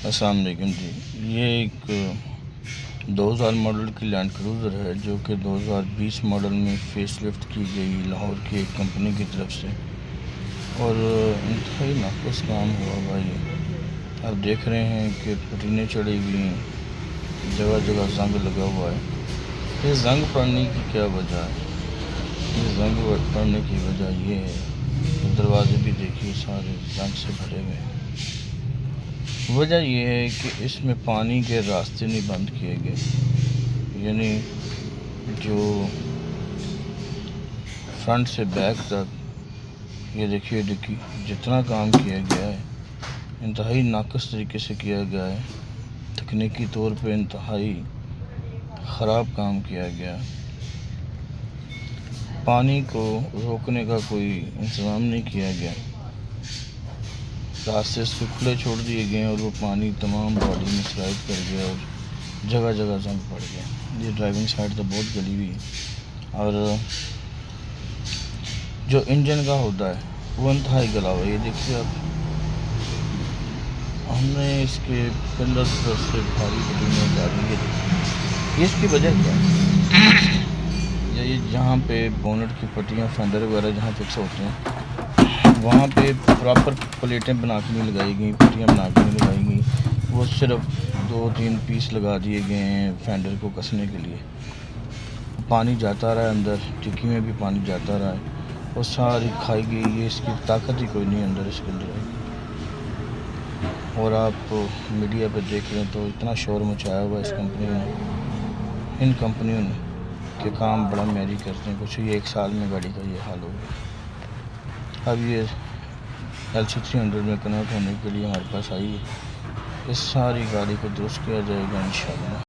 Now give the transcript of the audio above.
السلام علیکم جی. یہ ایک 2000 ماڈل کی لینڈ کروزر ہے جو کہ 2020 ماڈل میں فیس لفٹ کی گئی لاہور کی ایک کمپنی کی طرف سے، اور انتہائی ناقص کام ہوا بھائی. آپ دیکھ رہے ہیں کہ پٹینے چڑھی ہوئی ہیں، جگہ جگہ زنگ لگا ہوا ہے. یہ زنگ پڑنے کی کیا وجہ ہے؟ یہ زنگ پڑنے کی وجہ یہ ہے کہ دروازے بھی دیکھیے سارے زنگ سے بھرے ہوئے ہیں. وجہ یہ ہے کہ اس میں پانی کے راستے نہیں بند کیے گئے، یعنی جو فرنٹ سے بیک تک یہ دیکھیے ڈکی جتنا کام کیا گیا ہے انتہائی ناقص طریقے سے کیا گیا ہے. تکنیکی طور پہ انتہائی خراب کام کیا گیا. پانی کو روکنے کا کوئی انتظام نہیں کیا گیا، راستے اس کے کھلے چھوڑ دیے گئے اور وہ پانی تمام باڈی میں سرائیٹ کر گیا اور جگہ جگہ زنگ پڑ گیا. یہ ڈرائیونگ سائڈ تو بہت گلی ہوئی ہے، اور جو انجن کا ہوتا ہے وہ انتہائی گلا ہوا ہے. یہ دیکھیے آپ، ہم نے اس کے پلر پر سے بھاری پٹیاں ڈالی. یہ دیکھیے اس کی وجہ کیا ہے. یہ جہاں پہ بونٹ کی پٹیاں فینڈر وغیرہ جہاں فکس ہوتے ہیں وہاں پہ پراپر پلیٹیں بنا کے نہیں لگائی گئیں، پٹیاں بنا کے نہیں لگائی گئیں. وہ صرف 2-3 پیس لگا دیے گئے ہیں فینڈر کو کسنے کے لیے. پانی جاتا رہا ہے اندر، ٹکی میں بھی پانی جاتا رہا ہے اور ساری کھائی گئی. یہ اس کی طاقت ہی کوئی نہیں اندر اس کے اندر. اور آپ میڈیا پہ دیکھ لیں تو اتنا شور مچایا ہوا اس کمپنیوں نے، ان کمپنیوں نے، کہ کام بڑا معیاری کرتے ہیں. کچھ یہ 1 سال میں گاڑی کا یہ حال ہو گیا. اب یہ LC300 میں کنورٹ ہونے کے لیے ہمارے پاس آئی ہے. اس ساری گاڑی کو درست کیا جائے گا انشاءاللہ.